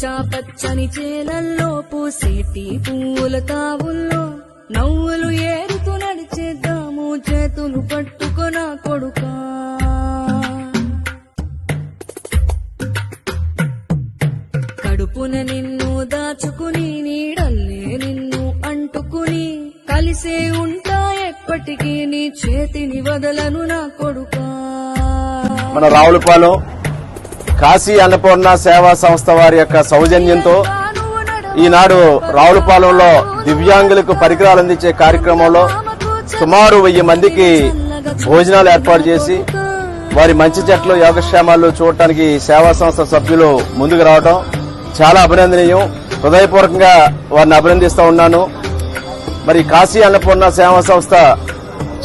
పచ్చా పచ్చని చేలల్లో పూసేటి పువ్వుల తావుల్లో నవ్వులు ఏరుతూ నడిచేద్దాము చేతులు పట్టుకొన కొడుకా. కడుపున నిన్ను దాచుకుని నీడల్లే నిన్ను అంటుకుని కలిసే ఉంటా ఎప్పటికీ నీ చేతిని వదలను నా కొడుకా. మన రావులపాలెం కాశీ అన్నపూర్ణ సేవా సంస్థ వారి యొక్క సౌజన్యంతో ఈనాడు రావులపాలెంలో దివ్యాంగులకు పరికరాలు అందించే కార్యక్రమంలో సుమారు 1000 మందికి భోజనాలు ఏర్పాటు చేసి వారి మంచి చెట్లు యోగక్షేమాలు చూడటానికి సేవా సంస్థ సభ్యులు ముందుకు రావడం చాలా అభినందనీయం. హృదయపూర్వకంగా వారిని అభినందిస్తూ ఉన్నాను. మరి కాశీ అన్నపూర్ణ సేవా సంస్థ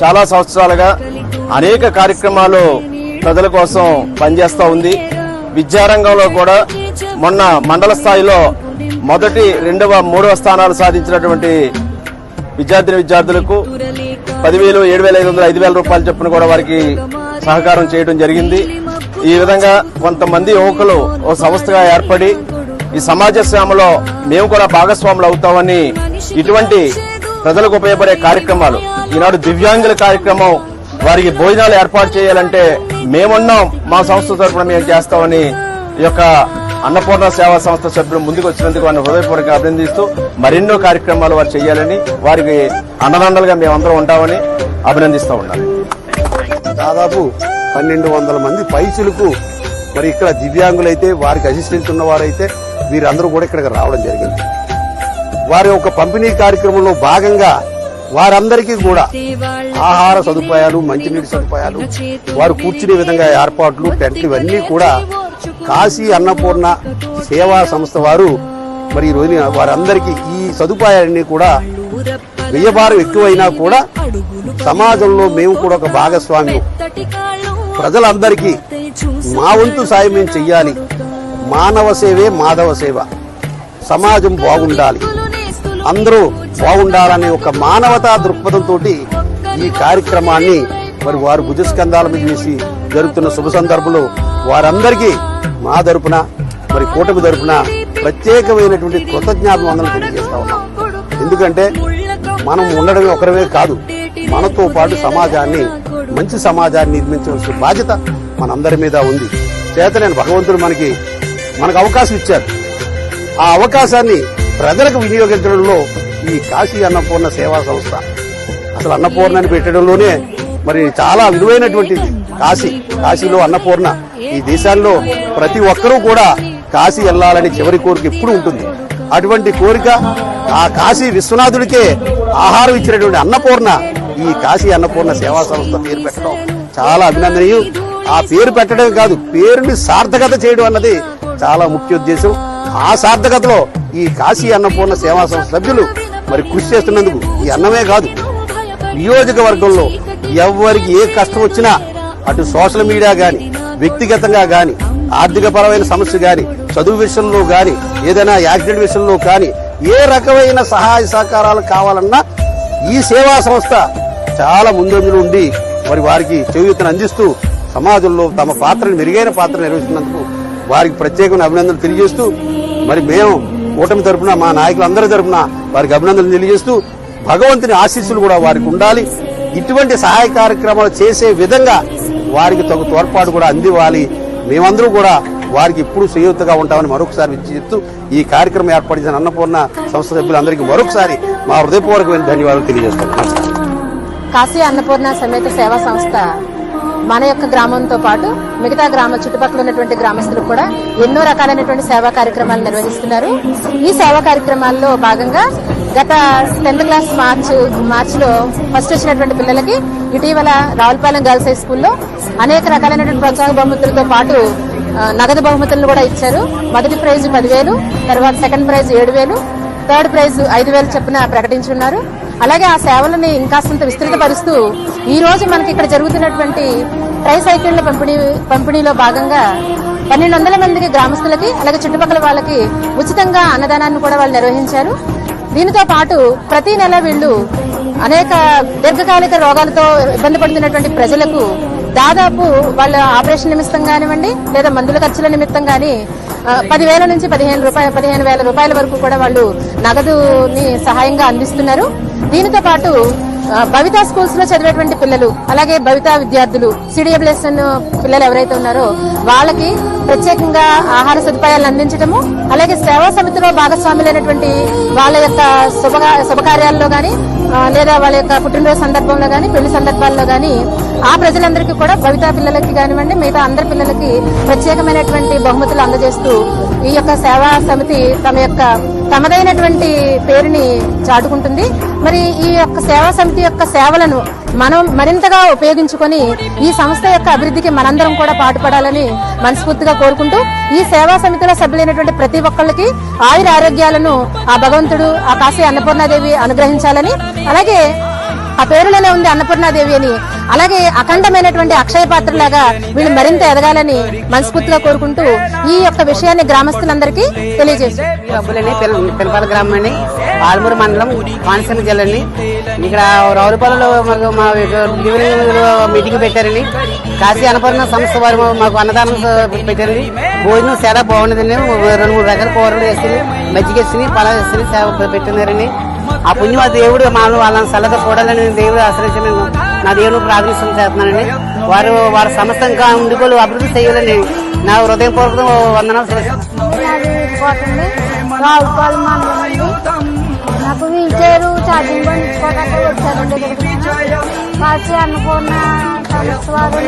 చాలా సంవత్సరాలుగా అనేక కార్యక్రమాలు ప్రజల కోసం పనిచేస్తూ ఉంది. విద్యారంగంలో కూడా మొన్న మండల స్థాయిలో మొదటి 2వ 3వ స్థానాలు సాధించినటువంటి విద్యార్థులకు 10,000, 7,500, 5,000 రూపాయలు చొప్పున కూడా వారికి సహకారం చేయడం జరిగింది. ఈ విధంగా కొంతమంది యువకులు ఓ సంస్థగా ఏర్పడి ఈ సమాజ సేవలో మేము కూడా భాగస్వాములు అవుతామని ఇటువంటి ప్రజలకు ఉపయోగపడే కార్యక్రమాలు ఈనాడు దివ్యాంగుల కార్యక్రమం వారికి భోజనాలు ఏర్పాటు చేయాలంటే మేమున్నాం, మా సంస్థ తరఫున మేము చేస్తామని ఈ యొక్క అన్నపూర్ణ సేవా సంస్థ సభ్యులు ముందుకు వచ్చినందుకు వారిని హృదయపూర్వకంగా అభినందిస్తూ మరెన్నో కార్యక్రమాలు వారు చేయాలని వారికి అండదండలుగా మేమందరం ఉంటామని అభినందిస్తూ ఉన్నాను. దాదాపు 1200 మంది పైచులకు మరి ఇక్కడ దివ్యాంగులైతే వారికి అసిస్టెంట్ ఉన్నవారైతే వీరందరూ కూడా ఇక్కడికి రావడం జరిగింది. వారి యొక్క పంపిణీ కార్యక్రమంలో భాగంగా వారందరికీ కూడా ఆహార సదుపాయాలు, మంచినీటి సదుపాయాలు, వారు కూర్చునే విధంగా ఏర్పాట్లు, టెంట్లు ఇవన్నీ కూడా కాశీ అన్నపూర్ణ సేవా సంస్థ వారు మరి ఈ రోజున వారందరికీ ఈ సదుపాయాలన్నీ కూడా వ్యయభారం ఎక్కువైనా కూడా సమాజంలో మేము కూడా ఒక భాగస్వామ్యం, ప్రజలందరికీ మా వంతు సాయం మేము చెయ్యాలి. మానవ సేవే మాధవ సేవ, సమాజం బాగుండాలి, అందరూ బాగుండాలనే ఒక మానవతా దృక్పథంతో ఈ కార్యక్రమాన్ని మరి వారు భుజస్కంధాల మీద వేసి జరుగుతున్న శుభ సందర్భంలో వారందరికీ మా తరపున మరి కూటమి తరపున ప్రత్యేకమైనటువంటి కృతజ్ఞతావందనలు తెలియజేస్తా ఉన్నాం. ఎందుకంటే మనం ఉండడమే ఒకరమే కాదు, మనతో పాటు సమాజాన్ని, మంచి సమాజాన్ని నిర్మించవలసిన బాధ్యత మనందరి మీద ఉంది. చేతనే భగవంతుడు మనకు అవకాశం ఇచ్చారు. ఆ అవకాశాన్ని ప్రజలకు వినియోగించడంలో ఈ కాశీ అన్నపూర్ణ సేవా సంస్థ అసలు అన్నపూర్ణని పెట్టడంలోనే మరి చాలా విలువైనటువంటిది. కాశీలో అన్నపూర్ణ. ఈ దేశాల్లో ప్రతి ఒక్కరూ కూడా కాశీ వెళ్లాలని చివరి కోరిక ఎప్పుడు ఉంటుంది. అటువంటి కోరిక ఆ కాశీ విశ్వనాథుడికే ఆహారం ఇచ్చినటువంటి అన్నపూర్ణ ఈ కాశీ అన్నపూర్ణ సేవా సంస్థ పేరు పెట్టడం చాలా అభినందనీయం. ఆ పేరు పెట్టడమే కాదు, పేరుని సార్థకత చేయడం అన్నది చాలా ముఖ్య ఉద్దేశం. ఆ సార్థకతలో ఈ కాశీ అన్నపూర్ణ సేవా సంస్థ సభ్యులు మరి కృషి చేస్తున్నందుకు ఈ అన్నమే కాదు, నియోజకవర్గంలో ఎవరికి ఏ కష్టం వచ్చినా అటు సోషల్ మీడియా గాని, వ్యక్తిగతంగా గాని, ఆర్థిక పరమైన సమస్య గాని, చదువు విషయంలో గాని, ఏదైనా యాక్సిడెంట్ విషయంలో కానీ ఏ రకమైన సహాయ సహకారాలు కావాలన్నా ఈ సేవా సంస్థ చాలా ముందంజలో ఉండి మరి వారికి చేయూతను అందిస్తూ సమాజంలో తమ పాత్రను మెరుగైన పాత్ర నిర్వహిస్తున్నందుకు వారికి ప్రత్యేకమైన అభినందనలు తెలియజేస్తూ మరి మేము కూటమి తరపున మా నాయకులందరి తరపున వారికి అభినందనలు తెలియజేస్తూ భగవంతుని ఆశీస్సులు కూడా వారికి ఉండాలి. ఇటువంటి సహాయ కార్యక్రమాలు చేసే విధంగా వారికి తగు తోడ్పాటు కూడా అందివ్వాలి. మేమందరూ కూడా వారికి ఎప్పుడు చేయూతగా ఉంటామని మరొకసారి చెప్తూ ఈ కార్యక్రమం ఏర్పాటు చేసిన అన్నపూర్ణ సంస్థ సభ్యులందరికీ మరొకసారి మా హృదయపూర్వకమైన ధన్యవాదాలు తెలియజేస్తున్నాం. కాశీ అన్నపూర్ణ సమేత సేవా సంస్థ మన యొక్క గ్రామంతో పాటు మిగతా చుట్టుపక్కల ఉన్నటువంటి గ్రామస్తులకు కూడా ఎన్నో రకాలైనటువంటి సేవా కార్యక్రమాలు నిర్వహిస్తున్నారు. ఈ సేవా కార్యక్రమాల్లో భాగంగా గత 10th క్లాస్ మార్చిలో ఫస్ట్ వచ్చినటువంటి పిల్లలకి ఇటీవల రావులపాలెం గర్ల్స్ హై స్కూల్లో అనేక రకాలైనటువంటి ప్రోత్సాహ బహుమతులతో పాటు నగదు బహుమతులను కూడా ఇచ్చారు. మొదటి ప్రైజ్ 10,000, తర్వాత సెకండ్ ప్రైజ్ 7,000, థర్డ్ ప్రైజ్ 5,000 చొప్పున ప్రకటించున్నారు. అలాగే ఆ సేవలని ఇంకాస్తంత విస్తృతపరుస్తూ ఈ రోజు మనకి ఇక్కడ జరుగుతున్నటువంటి ట్రై సైకిళ్ల పంపిణీలో భాగంగా 1,200 మందికి గ్రామస్తులకి అలాగే చుట్టుపక్కల వాళ్ళకి ఉచితంగా అన్నదానాన్ని కూడా వాళ్ళు నిర్వహించారు. దీనితో పాటు ప్రతి నెల వీళ్లు అనేక దీర్ఘకాలిక రోగాలతో ఇబ్బంది పడుతున్నటువంటి ప్రజలకు దాదాపు వాళ్ళ ఆపరేషన్ నిమిత్తం కానివ్వండి లేదా మందుల ఖర్చుల నిమిత్తం గాని 10,000 నుంచి 15,000 రూపాయల వరకు కూడా వాళ్ళు నగదుని సహాయంగా అందిస్తున్నారు. దీనితో పాటు భవితా స్కూల్స్ లో చదివేటువంటి పిల్లలు, అలాగే భవితా విద్యార్థులు, సిడిఎబ్ఎస్ పిల్లలు ఎవరైతే ఉన్నారో వాళ్ళకి ప్రత్యేకంగా ఆహార సదుపాయాలను అందించడము, అలాగే సేవా సమితిలో భాగస్వాములైనటువంటి వాళ్ళ యొక్క శుభకార్యాల్లో గాని లేదా వాళ్ళ యొక్క పుట్టినరోజు సందర్భంలో గాని పెళ్లి సందర్భాల్లో గాని ఆ ప్రజలందరికీ కూడా భవితా పిల్లలకి కానివ్వండి మిగతా అందరి పిల్లలకి ప్రత్యేకమైనటువంటి బహుమతులు అందజేస్తూ ఈ యొక్క సేవా సమితి తమదైనటువంటి పేరుని చాటుకుంటుంది. మరి ఈ యొక్క సేవా సమితి యొక్క సేవలను మనం మరింతగా ఉపయోగించుకొని ఈ సంస్థ యొక్క అభివృద్ధికి మనందరం కూడా పాటుపడాలని మనస్ఫూర్తిగా కోరుకుంటూ ఈ సేవా సమితిలో సభ్యులైనటువంటి ప్రతి ఒక్కళ్ళకి ఆయుర ఆరోగ్యాలను ఆ భగవంతుడు ఆ కాశీ అన్నపూర్ణాదేవి అనుగ్రహించాలని, అలాగే ఆ పేరులోనే ఉంది అన్నపూర్ణాదేవి అని, అలాగే అఖండమైనటువంటి అక్షయ పాత్రలాగా వీళ్ళు మరింత ఎదగాలని మనస్ఫూర్తిగా కోరుకుంటూ ఈ యొక్క విషయాన్ని గ్రామస్తులందరికీ తెలియజేశారు. పిలపాల గ్రామం అండి, ఆల్మూరు మండలం, కోనసీమ జిల్లా అండి. ఇక్కడ రావులపాలెంలో మా మీటింగ్ పెట్టారండి. కాశీ అన్నపూర్ణ సంస్థ వారు మాకు అన్నదానం పెట్టారండి. భోజనం చాలా బాగుండదండి. 2-3 రకాల కూరలు వేసి మజ్జిగ వేసి పలా వేసి సేవ పెట్టినారండి. ఆ పుణ్యం ఆ దేవుడు వాళ్ళని సలహా చూడాలని దేవుడు ఆశ్రయించి నా దేవుడు ప్రార్థన చేస్తున్నానండి. వారి సంస్థ ఇంకా ఉండిపోయి అభివృద్ధి చేయాలని నా హృదయపూర్వక వందనాలు. నాకు వీల్ చైర్ ఛార్జింగ్ బండ్ ఇచ్చుకోవడానికి వచ్చారండి. కాశీ అన్నపూర్ణ సంస్థ వారు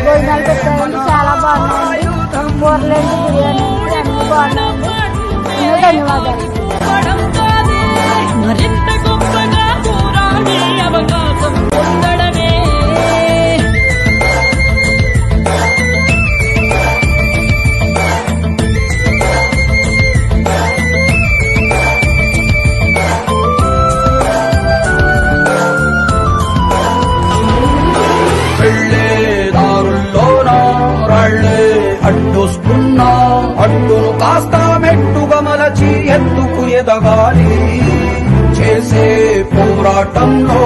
భోజనాలు పెట్టారండి, చాలా బాగున్నాయండి. కూరలేంటి, బిర్యానీ అన్ని బాగున్నాయండి. ధన్యవాదాలు. మరింత గొప్పగా పోరాడే అవకాశం పొందడమే దారుల్లోనా రాళ్లే అడ్డొస్తున్నా, అడ్డును కాస్త మెట్టుగా మలచి ఎత్తుకు ఎదగాలి. చేసే పోరాటంలో